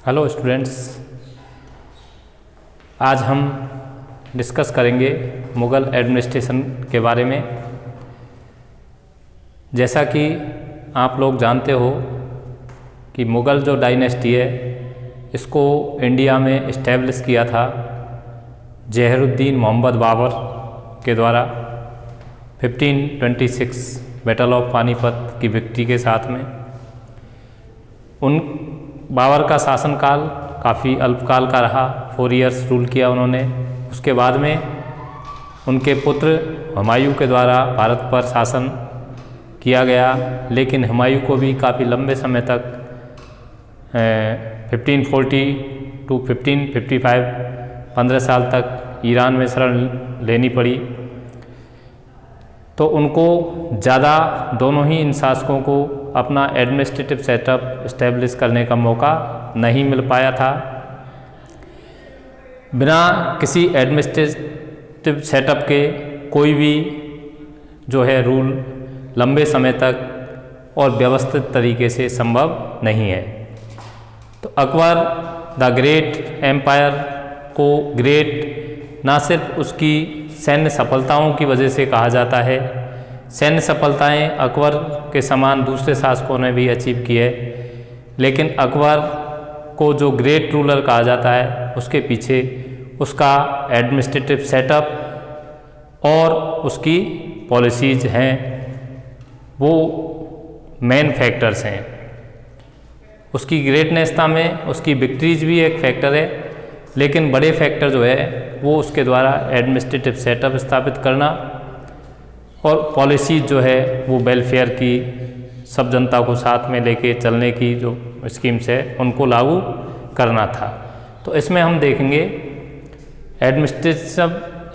Hello students, आज हम discuss करेंगे मुग़ल एडमिनिस्ट्रेशन के बारे में। जैसा कि आप लोग जानते हो कि मुग़ल जो डायनेस्टी है इसको इंडिया में इस्टेब्लिश किया था ज़हीरुद्दीन मोहम्मद बाबर के द्वारा 1526 बैटल ऑफ पानीपत की विक्ट्री के साथ में। उन बाबर का शासनकाल काफ़ी अल्पकाल का रहा, 4 इयर्स रूल किया उन्होंने। उसके बाद में उनके पुत्र हुमायूं के द्वारा भारत पर शासन किया गया, लेकिन हुमायूं को भी काफ़ी लंबे समय तक 1540 टू 1555 15 साल तक ईरान में शरण लेनी पड़ी। तो उनको ज़्यादा दोनों ही इन शासकों को अपना एडमिनिस्ट्रेटिव सेटअप इस्टेब्लिश करने का मौका नहीं मिल पाया था। बिना किसी एडमिनिस्ट्रेटिव सेटअप के कोई भी जो है रूल लंबे समय तक और व्यवस्थित तरीके से संभव नहीं है। तो अकबर द ग्रेट एम्पायर को ग्रेट ना सिर्फ उसकी सैन्य सफलताओं की वजह से कहा जाता है, सैन्य सफलताएं अकबर के समान दूसरे शासकों ने भी अचीव की है, लेकिन अकबर को जो ग्रेट रूलर कहा जाता है उसके पीछे उसका एडमिनिस्ट्रेटिव सेटअप और उसकी पॉलिसीज़ हैं, वो मेन फैक्टर्स हैं। उसकी ग्रेटनेसता में उसकी विक्ट्रीज भी एक फैक्टर है, लेकिन बड़े फैक्टर जो है वो उसके द्वारा एडमिनिस्ट्रेटिव सेटअप स्थापित करना और पॉलिसी जो है वो वेलफेयर की, सब जनता को साथ में लेके चलने की जो स्कीम्स है उनको लागू करना था। तो इसमें हम देखेंगे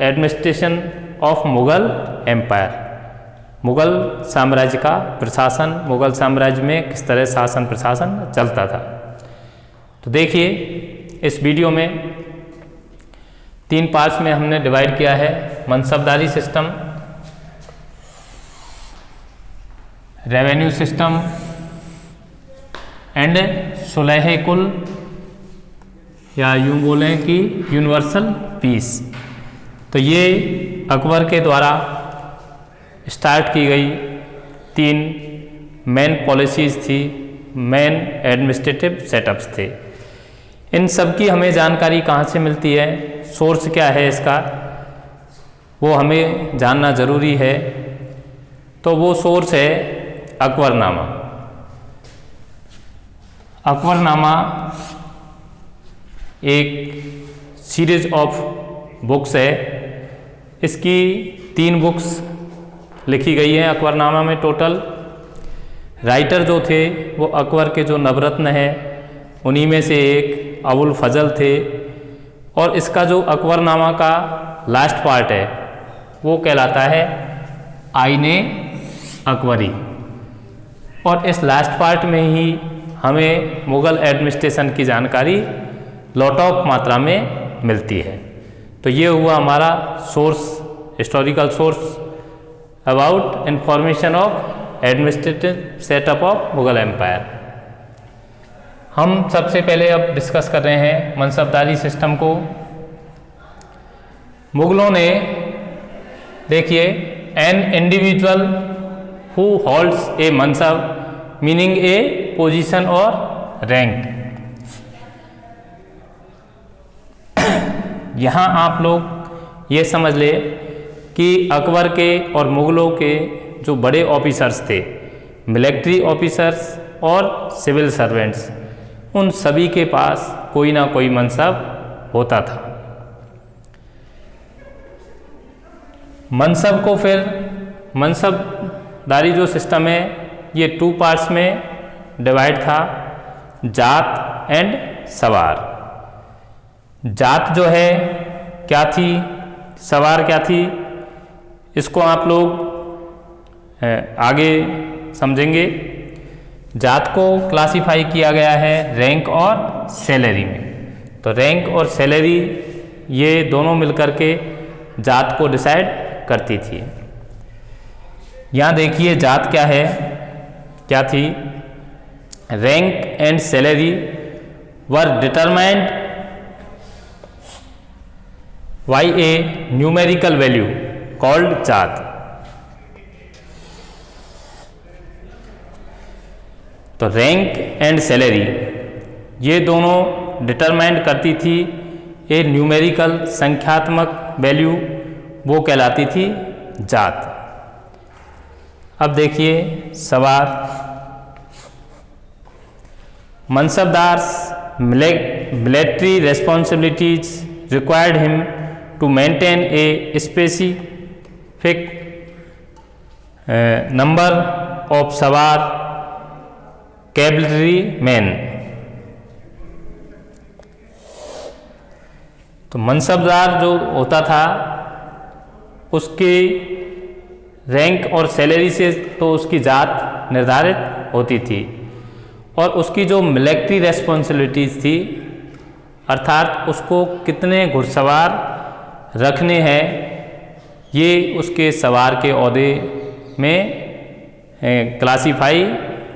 administration of Mughal empire, Mughal साम्राज्य का प्रशासन, मुग़ल साम्राज्य में किस तरह शासन प्रशासन चलता था। तो देखिए, इस वीडियो में 3 पार्ट्स में हमने डिवाइड किया है। मनसबदारी सिस्टम, रेवेन्यू सिस्टम एंड सुलह कुल, या यूँ बोलें कि यूनिवर्सल पीस। तो ये अकबर के द्वारा स्टार्ट की गई 3 मेन पॉलिसीज़ थी, मेन एडमिनिस्ट्रेटिव सेटअप्स थे। इन सब की हमें जानकारी कहाँ से मिलती है, सोर्स क्या है इसका, वो हमें जानना ज़रूरी है। तो वो सोर्स है अकबरनामा। अकबरनामा एक सीरीज ऑफ बुक्स है। इसकी 3 बुक्स लिखी गई हैं अकबरनामा में टोटल। राइटर जो थे वो अकबर के जो नवरत्न हैं उन्हीं में से एक अबुल फजल थे, और इसका जो अकबरनामा का लास्ट पार्ट है वो कहलाता है आईने अकबरी। और इस लास्ट पार्ट में ही हमें मुग़ल एडमिनिस्ट्रेशन की जानकारी लॉट ऑफ मात्रा में मिलती है। तो ये हुआ हमारा source, historical source about information of administrative setup of Mughal empire. हम सबसे पहले अब डिस्कस कर रहे हैं मनसबदारी सिस्टम को। मुग़लों ने, देखिए, an individual who holds a mansab meaning a position और रैंक। यहाँ आप लोग ये समझ ले कि अकबर के और मुग़लों के जो बड़े ऑफिसर्स थे, मिलिट्री ऑफिसर्स और सिविल सर्वेंट्स, उन सभी के पास कोई ना कोई मनसब होता था। मनसब को फिर, मनसबदारी जो सिस्टम है ये 2 पार्ट्स में डिवाइड था, जात एंड सवार। जात जो है क्या थी, सवार क्या थी, इसको आप लोग आगे समझेंगे। जात को क्लासिफाई किया गया है रैंक और सैलरी में। तो रैंक और सैलरी ये दोनों मिलकर के जात को डिसाइड करती थी। यहाँ देखिए जात क्या है, क्या थी। Rank and salary were determined by a numerical value called जात। तो रैंक एंड सैलरी ये दोनों डिटरमाइंड करती थी ए न्यूमेरिकल संख्यात्मक वैल्यू, वो कहलाती थी जात। अब देखिए सवाल, mansabdars military responsibilities required him to maintain a specific number of sawar cavalry man. तो मनसबदार जो होता था उसकी रैंक और सैलरी से तो उसकी जात निर्धारित होती थी, और उसकी जो मिलिट्री रेस्पॉन्सिबिलिटीज थी अर्थात उसको कितने घुड़सवार रखने हैं ये उसके सवार के ओहदे में क्लासीफाई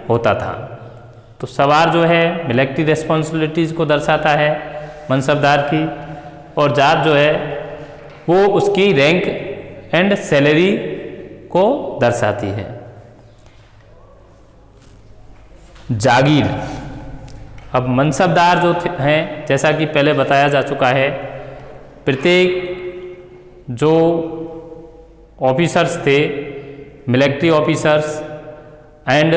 होता था। तो सवार जो है मिलिट्री रेस्पॉन्सिबिलिटीज़ को दर्शाता है मनसबदार की, और जात जो है वो उसकी रैंक एंड सैलरी को दर्शाती है। जागीर, अब मनसबदार जो हैं जैसा कि पहले बताया जा चुका है, प्रत्येक जो ऑफिसर्स थे military officers and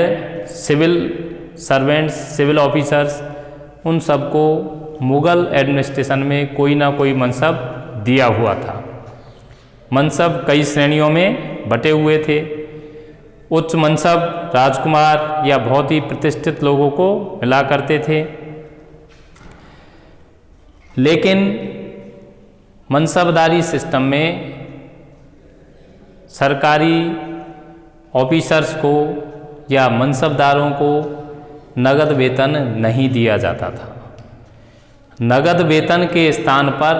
civil servants, civil officers, उन सबको मुग़ल एडमिनिस्ट्रेशन में कोई ना कोई मनसब दिया हुआ था। मनसब कई श्रेणियों में बटे हुए थे। उच्च मनसब राजकुमार या बहुत ही प्रतिष्ठित लोगों को मिला करते थे, लेकिन मनसबदारी सिस्टम में सरकारी ऑफिसर्स को या मनसबदारों को नगद वेतन नहीं दिया जाता था। नगद वेतन के स्थान पर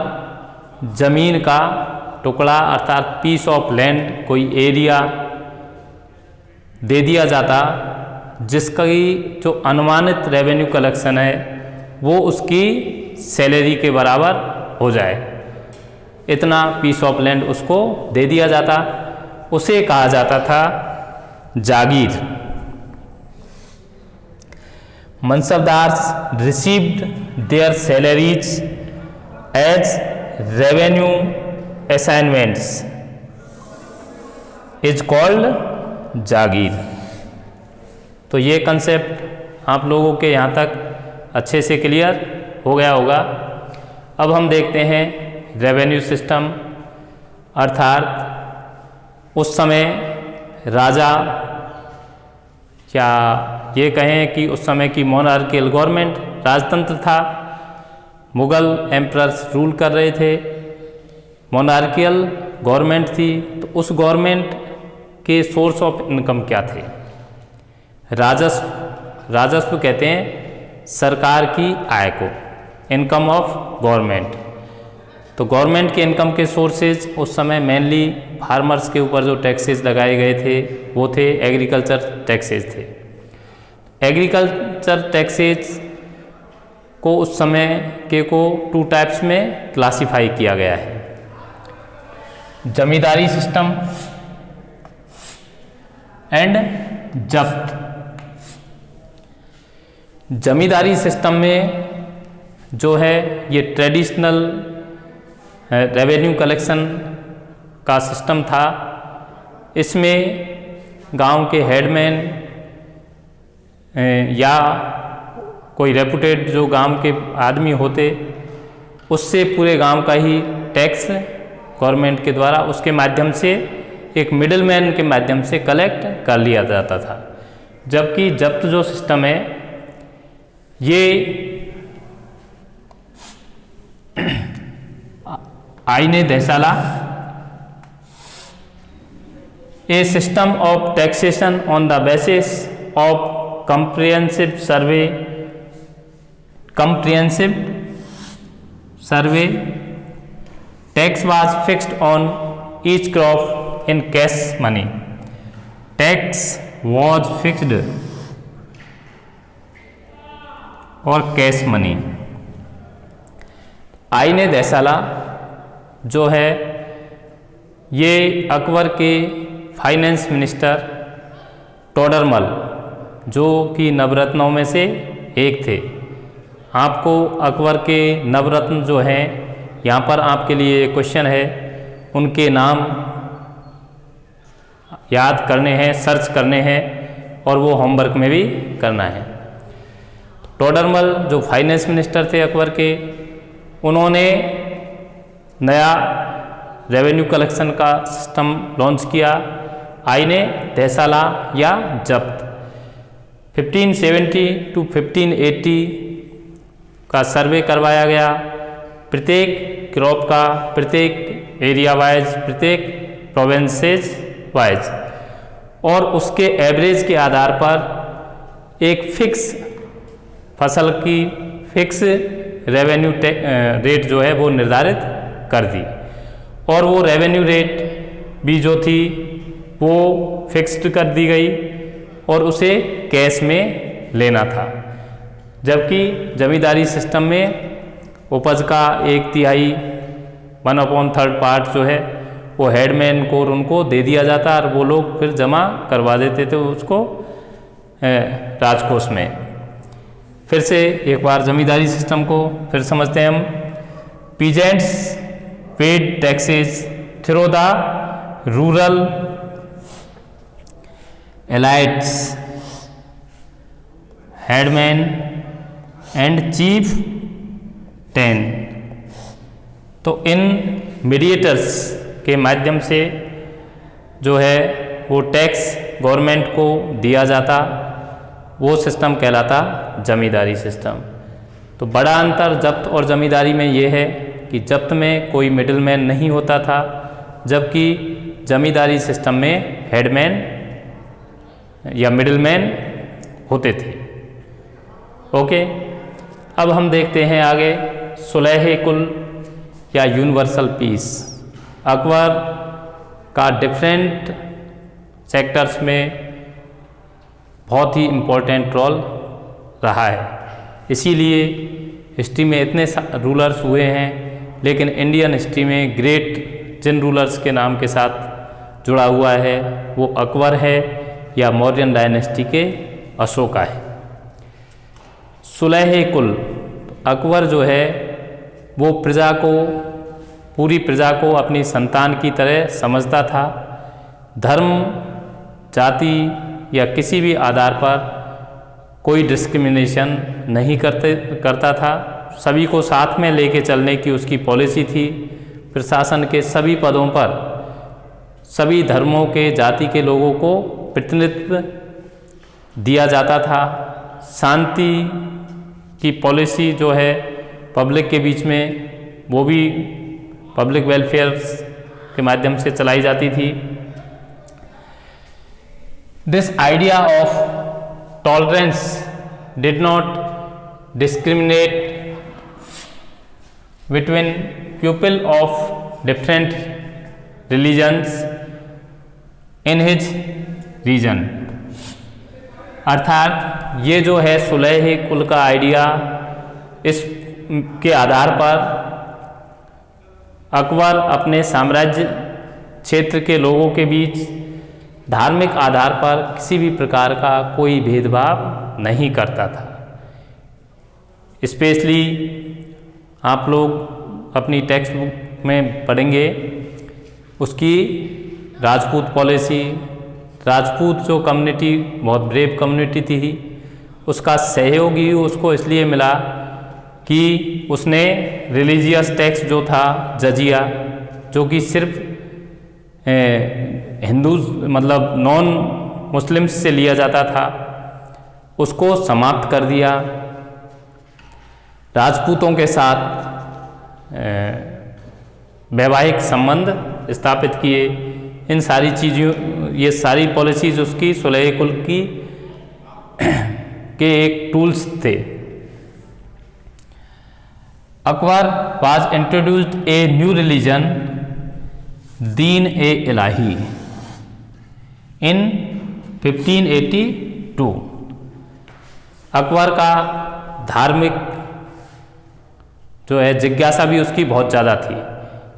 जमीन का टुकड़ा अर्थात पीस ऑफ लैंड, कोई एरिया दे दिया जाता, जिसकी जो अनुमानित रेवेन्यू कलेक्शन है वो उसकी सैलरी के बराबर हो जाए, इतना पीस ऑफ लैंड उसको दे दिया जाता। उसे कहा जाता था jagir. Mansabdars received their salaries as revenue assignments is called jagir. तो ये कंसेप्ट आप लोगों के यहाँ तक अच्छे से क्लियर हो गया होगा। अब हम देखते हैं रेवेन्यू सिस्टम, अर्थात उस समय राजा या ये कहें कि उस समय की मोनार्कियल गवर्नमेंट, राजतंत्र था, मुग़ल एम्परर्स रूल कर रहे थे, मोनार्कियल गवर्नमेंट थी। तो उस गवर्नमेंट के सोर्स ऑफ इनकम क्या थे? राजस्व। राजस्व कहते हैं सरकार की आय को, इनकम ऑफ गवर्नमेंट। तो गवर्नमेंट के इनकम के सोर्सेज उस समय मेनली फार्मर्स के ऊपर जो टैक्सेस लगाए गए थे वो थे एग्रीकल्चर टैक्सेस थे। एग्रीकल्चर टैक्सेस को उस समय के को 2 टाइप्स में क्लासिफाई किया गया है। जमींदारी सिस्टम एंड जब्त। जमींदारी सिस्टम में जो है ये ट्रेडिशनल रेवेन्यू कलेक्शन का सिस्टम था। इसमें गांव के हेडमैन या कोई रेपुटेड जो गांव के आदमी होते, उससे पूरे गांव का ही टैक्स गवर्नमेंट के द्वारा उसके माध्यम से एक मिडिलमैन के माध्यम से कलेक्ट कर लिया जाता था। जबकि जब्त जो सिस्टम है ये Aine Dahsala, a system of taxation on the basis of comprehensive survey tax was fixed on each crop in cash money. Tax was fixed or cash money. आईने देसाला जो है ये अकबर के फाइनेंस मिनिस्टर टोडरमल जो कि नवरत्नों में से एक थे। आपको अकबर के नवरत्न जो हैं, यहाँ पर आपके लिए क्वेश्चन है, उनके नाम याद करने हैं, सर्च करने हैं और वो होमवर्क में भी करना है। टोडरमल जो फाइनेंस मिनिस्टर थे अकबर के, उन्होंने नया रेवेन्यू कलेक्शन का सिस्टम लॉन्च किया, आईने देसाला या जब्त। 1570 टू 1580 का सर्वे करवाया गया, प्रत्येक क्रॉप का, प्रत्येक एरिया वाइज, प्रत्येक प्रोविंसेस वाइज, और उसके एवरेज के आधार पर एक फिक्स फसल की फिक्स रेवेन्यू रेट जो है वो निर्धारित कर दी, और वो रेवेन्यू रेट भी जो थी वो फिक्स्ड कर दी गई और उसे कैश में लेना था। जबकि जमींदारी सिस्टम में उपज का 1/3 1/3 पार्ट जो है वो हेडमैन को उनको दे दिया जाता और वो लोग फिर जमा करवा देते थे उसको राजकोष में। फिर से एक बार जमींदारी सिस्टम को फिर समझते हैं हम। Peasants paid taxes through the rural elites headman and chieftain. तो इन मीडिएटर्स के माध्यम से जो है वो टैक्स गवर्नमेंट को दिया जाता, वो सिस्टम कहलाता जमींदारी सिस्टम। तो बड़ा अंतर जब्त और जमींदारी में ये है कि जब्त में कोई मिडिलमैन नहीं होता था, जबकि जमींदारी सिस्टम में हेडमैन या मिडिलमैन होते थे। ओके, अब हम देखते हैं आगे सुलह कुल या यूनिवर्सल पीस। अकबर का डिफरेंट सेक्टर्स में बहुत ही इम्पोर्टेंट रोल रहा है, इसीलिए हिस्ट्री में इतने रूलर्स हुए हैं, लेकिन इंडियन हिस्ट्री में ग्रेट जिन रूलर्स के नाम के साथ जुड़ा हुआ है वो अकबर है या मौर्यन डायनेस्टी के अशोका है। सुलह कुल, अकबर जो है वो प्रजा को, पूरी प्रजा को अपनी संतान की तरह समझता था। धर्म, जाति या किसी भी आधार पर कोई डिस्क्रिमिनेशन नहीं करता था। सभी को साथ में लेके चलने की उसकी पॉलिसी थी। प्रशासन के सभी पदों पर सभी धर्मों के, जाति के लोगों को प्रतिनिधित्व दिया जाता था। शांति की पॉलिसी जो है पब्लिक के बीच में, वो भी पब्लिक वेलफेयर के माध्यम से चलाई जाती थी। This idea of tolerance did not discriminate between people of different religions in his region. अर्थात ये जो है सुलह कुल का आइडिया, इसके आधार पर अकबर अपने साम्राज्य क्षेत्र के लोगों के बीच धार्मिक आधार पर किसी भी प्रकार का कोई भेदभाव नहीं करता था। स्पेशली आप लोग अपनी टेक्स्ट बुक में पढ़ेंगे उसकी राजपूत पॉलिसी। राजपूत जो कम्युनिटी बहुत ब्रेव कम्युनिटी थी, उसका सहयोग ही उसको इसलिए मिला कि उसने रिलीजियस टैक्स जो था जजिया, जो कि सिर्फ हिंदू मतलब नॉन मुस्लिम्स से लिया जाता था, उसको समाप्त कर दिया। राजपूतों के साथ वैवाहिक संबंध स्थापित किए। इन सारी चीज़ों, ये सारी पॉलिसीज उसकी सुलह कुल की के एक टूल्स थे। Akbar was introduced a new religion दीन ए इलाही इन 1582। अकबर का धार्मिक जो है जिज्ञासा भी उसकी बहुत ज़्यादा थी,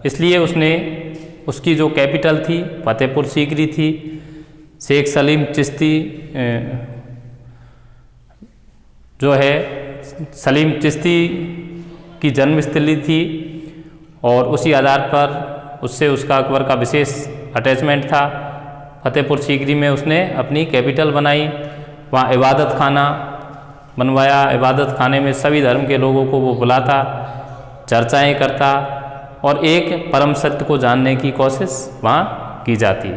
इसलिए उसने उसकी जो कैपिटल थी फतेहपुर सीकरी थी। शेख सलीम चिश्ती जो है सलीम चिश्ती की जन्मस्थली थी और उसी आधार पर उससे उसका अकबर का विशेष अटैचमेंट था। फतेहपुर सीकरी में उसने अपनी कैपिटल बनाई, वहाँ इबादत खाना बनवाया। इबादत खाने में सभी धर्म के लोगों को वो बुलाता, चर्चाएं करता और एक परम सत्य को जानने की कोशिश वहाँ की जाती।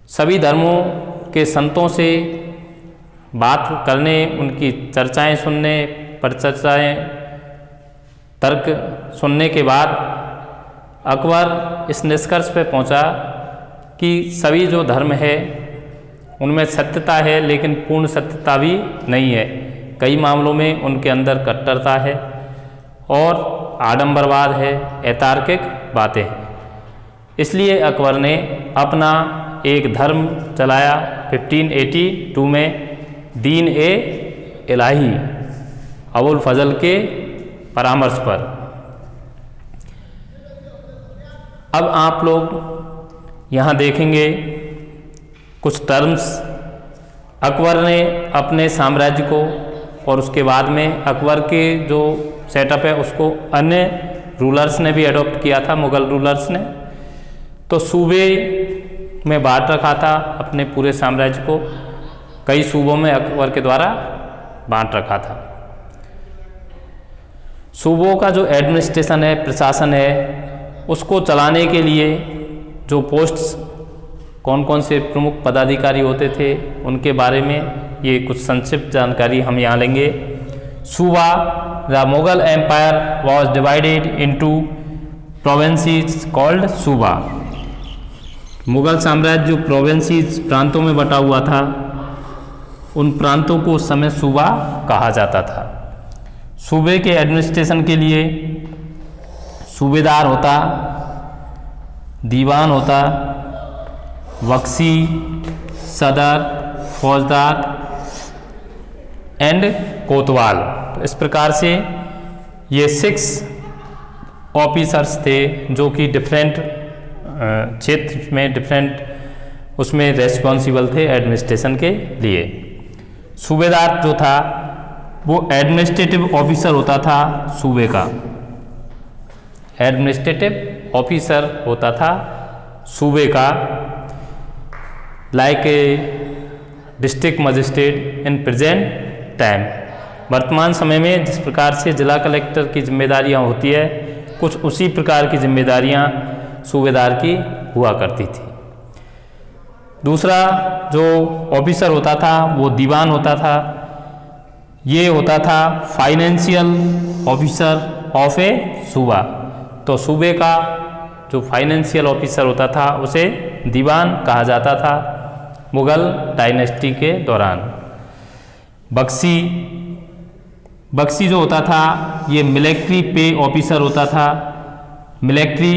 सभी धर्मों के संतों से बात करने, उनकी चर्चाएं सुनने, परिचर्चाएं, तर्क सुनने के बाद अकबर इस निष्कर्ष पे पहुंचा कि सभी जो धर्म है उनमें सत्यता है, लेकिन पूर्ण सत्यता भी नहीं है। कई मामलों में उनके अंदर कट्टरता है और आडंबरवाद है, अतार्किक बातें हैं। इसलिए अकबर ने अपना एक धर्म चलाया 1582 में, दीन ए इलाही अबुल फजल के परामर्श पर। अब आप लोग यहाँ देखेंगे कुछ टर्म्स अकबर ने अपने साम्राज्य को, और उसके बाद में अकबर के जो सेटअप है उसको अन्य रूलर्स ने भी अडॉप्ट किया था, मुग़ल रूलर्स ने। तो सूबे में बांट रखा था अपने पूरे साम्राज्य को, कई सूबों में अकबर के द्वारा बांट रखा था। सूबों का जो एडमिनिस्ट्रेशन है, प्रशासन है, उसको चलाने के लिए जो पोस्ट्स, कौन कौन से प्रमुख पदाधिकारी होते थे, उनके बारे में ये कुछ संक्षिप्त जानकारी हम यहाँ लेंगे। Subah, the Mughal empire was divided into provinces called subah. Mughal साम्राज्य जो प्रोविंसेस, प्रांतों में बटा हुआ था, उन प्रांतों को उस समय सूबा कहा जाता था। सूबे के एडमिनिस्ट्रेशन के लिए सूबेदार होता, दीवान होता, बख्शी, सदर, फौजदार एंड कोतवाल। तो इस प्रकार से ये 6 ऑफिसर्स थे जो कि डिफरेंट क्षेत्र में, डिफरेंट उसमें रेस्पॉन्सिबल थे एडमिनिस्ट्रेशन के लिए। सूबेदार जो था वो एडमिनिस्ट्रेटिव ऑफिसर होता था सूबे का, एडमिनिस्ट्रेटिव ऑफिसर होता था सूबे का, like a district magistrate in present time. वर्तमान समय में जिस प्रकार से जिला कलेक्टर की जिम्मेदारियां होती है, कुछ उसी प्रकार की जिम्मेदारियां सूबेदार की हुआ करती थी। दूसरा जो ऑफिसर होता था वो दीवान होता था। ये होता था फाइनेंशियल ऑफिसर ऑफ ए सूबा। तो सूबे का जो फाइनेंशियल ऑफिसर होता था उसे दीवान कहा जाता था मुग़ल डायनेस्टी के दौरान। बख्शी जो होता था ये मिलिट्री पे ऑफिसर होता था। मिलिट्री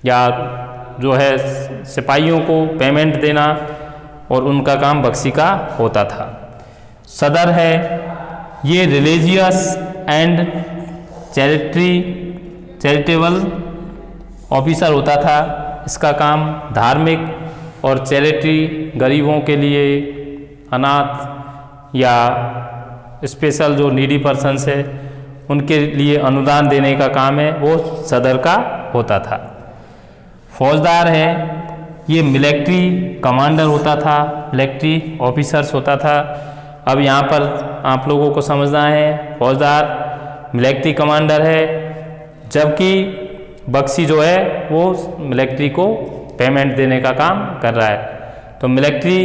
या जो है सिपाहियों को पेमेंट देना, और उनका काम बख्शी का होता था। सदर है, ये रिलीजियस एंड चैरिटेबल ऑफिसर होता था। इसका काम धार्मिक और चैरिटी, गरीबों के लिए, अनाथ या स्पेशल जो नीडी पर्सन्स है उनके लिए अनुदान देने का काम है, वो सदर का होता था। फौजदार है, ये मिलिट्री कमांडर होता था, मिलिट्री ऑफिसर्स होता था। अब यहाँ पर आप लोगों को समझना है, फौजदार मिलिट्री कमांडर है, जबकि बख्शी जो है वो मिलिट्री को पेमेंट देने का काम कर रहा है। तो मिलिट्री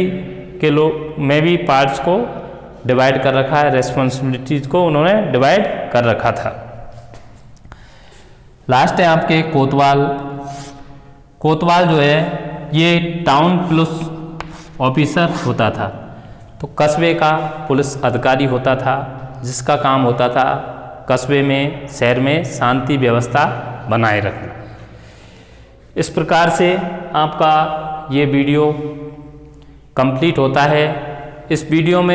के लोग में भी पार्ट्स को डिवाइड कर रखा है, रेस्पॉन्सिबिलिटीज को उन्होंने डिवाइड कर रखा था। लास्ट है आपके कोतवाल। कोतवाल जो है ये टाउन पुलिस ऑफिसर होता था। तो कस्बे का पुलिस अधिकारी होता था, जिसका काम होता था कस्बे में, शहर में शांति व्यवस्था बनाए रखना। इस प्रकार से आपका ये वीडियो कंप्लीट होता है। इस वीडियो में